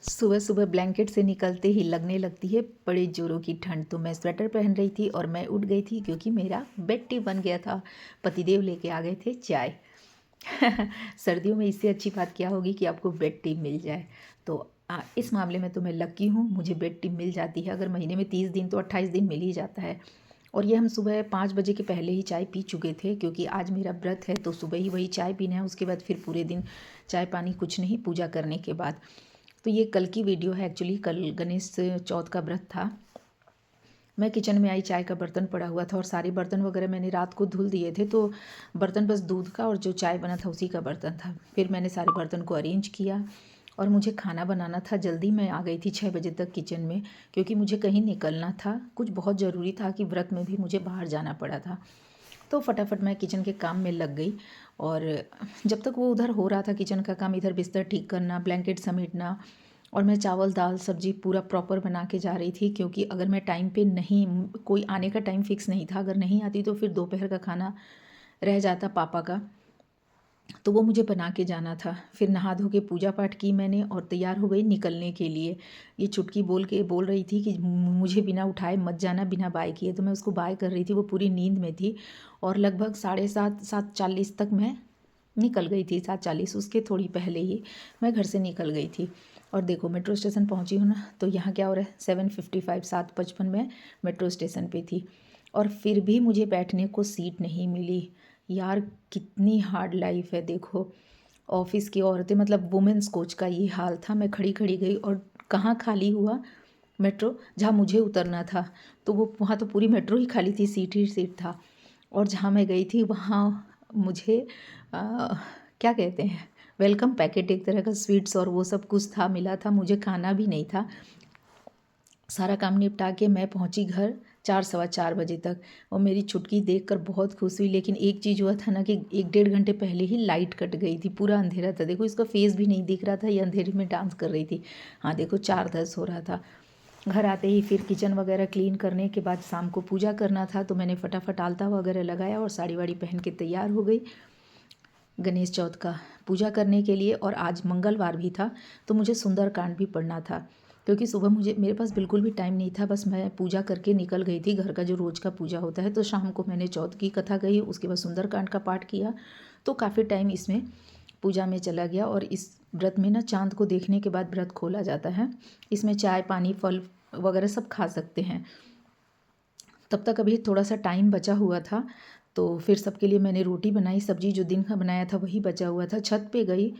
सुबह सुबह ब्लैंकेट से निकलते ही लगने लगती है बड़े जोरों की ठंड। तो मैं स्वेटर पहन रही थी और मैं उठ गई थी क्योंकि मेरा बेड टी बन गया था। पतिदेव लेके आ गए थे चाय। सर्दियों में इससे अच्छी बात क्या होगी कि आपको बेड टी मिल जाए। तो इस मामले में तो मैं लकी हूँ, मुझे बेड टी मिल जाती है। अगर महीने में 30 दिन तो 28 दिन मिल ही जाता है। और ये हम सुबह 5 बजे के पहले ही चाय पी चुके थे क्योंकि आज मेरा व्रत है, तो सुबह ही वही चाय पीना है। उसके बाद फिर पूरे दिन चाय पानी कुछ नहीं, पूजा करने के बाद। तो ये कल की वीडियो है एक्चुअली। कल गणेश चौथ का व्रत था। मैं किचन में आई, चाय का बर्तन पड़ा हुआ था और सारे बर्तन वगैरह मैंने रात को धुल दिए थे। तो बर्तन बस दूध का और जो चाय बना था उसी का बर्तन था। फिर मैंने सारे बर्तन को अरेंज किया और मुझे खाना बनाना था। जल्दी मैं आ गई थी 6 बजे तक किचन में, क्योंकि मुझे कहीं निकलना था, कुछ बहुत ज़रूरी था कि व्रत में भी मुझे बाहर जाना पड़ा था। तो फटाफट मैं किचन के काम में लग गई। और जब तक वो उधर हो रहा था किचन का काम, इधर बिस्तर ठीक करना, ब्लैंकेट समेटना, और मैं चावल दाल सब्जी पूरा प्रॉपर बना के जा रही थी। क्योंकि अगर मैं टाइम पे नहीं, कोई आने का टाइम फिक्स नहीं था, अगर नहीं आती तो फिर दोपहर का खाना रह जाता पापा का, तो वो मुझे बना के जाना था। फिर नहा धो के पूजा पाठ की मैंने और तैयार हो गई निकलने के लिए। ये चुटकी बोल रही थी कि मुझे बिना उठाए मत जाना, बिना बाय किए। तो मैं उसको बाय कर रही थी, वो पूरी नींद में थी। और लगभग 7:30 7:40 तक मैं निकल गई थी। 7:40 उसके थोड़ी पहले ही मैं घर से निकल गई थी। और देखो मेट्रो स्टेशन पहुंची हूँ ना, तो यहाँ क्या हो रहा है, 7:55 7:55 में मेट्रो स्टेशन पे थी। और फिर भी मुझे बैठने को सीट नहीं मिली। यार कितनी हार्ड लाइफ है देखो। ऑफिस की औरतें, मतलब वुमेंस कोच का ये हाल था। मैं खड़ी खड़ी गई और कहाँ खाली हुआ मेट्रो, जहाँ मुझे उतरना था। तो वो वहाँ तो पूरी मेट्रो ही खाली थी, सीट ही सीट था। और जहाँ मैं गई थी वहाँ मुझे क्या कहते हैं, वेलकम पैकेट एक तरह का, स्वीट्स और वो सब कुछ था, मिला था। मुझे खाना भी नहीं था। सारा काम निपटा के मैं पहुंची घर 4 सवा 4 बजे तक। और मेरी छुटकी देखकर बहुत खुश हुई। लेकिन एक चीज़ हुआ था ना कि 1 डेढ़ घंटे पहले ही लाइट कट गई थी, पूरा अंधेरा था। देखो इसका फेस भी नहीं दिख रहा था, ये अंधेरे में डांस कर रही थी। हाँ देखो 4:10 हो रहा था। घर आते ही फिर किचन वगैरह क्लीन करने के बाद शाम को पूजा करना था, तो मैंने फटाफट आलता वगैरह लगाया और साड़ी वाड़ी पहन के तैयार हो गई गणेश चौथ का पूजा करने के लिए। और आज मंगलवार भी था, तो मुझे सुंदरकांड भी पढ़ना था। क्योंकि सुबह मेरे पास बिल्कुल भी टाइम नहीं था, बस मैं पूजा करके निकल गई थी। घर का जो रोज़ का पूजा होता है, तो शाम को मैंने चौथ की कथा कही, उसके बाद सुंदरकांड का पाठ किया। तो काफ़ी टाइम इसमें पूजा में चला गया। और इस व्रत में ना चाँद को देखने के बाद व्रत खोला जाता है। इसमें चाय पानी फल वगैरह सब खा सकते हैं। तब तक अभी थोड़ा सा टाइम बचा हुआ था, तो फिर सबके लिए मैंने रोटी बनाई, सब्जी जो दिन का बनाया था वही बचा हुआ था। छत पे गई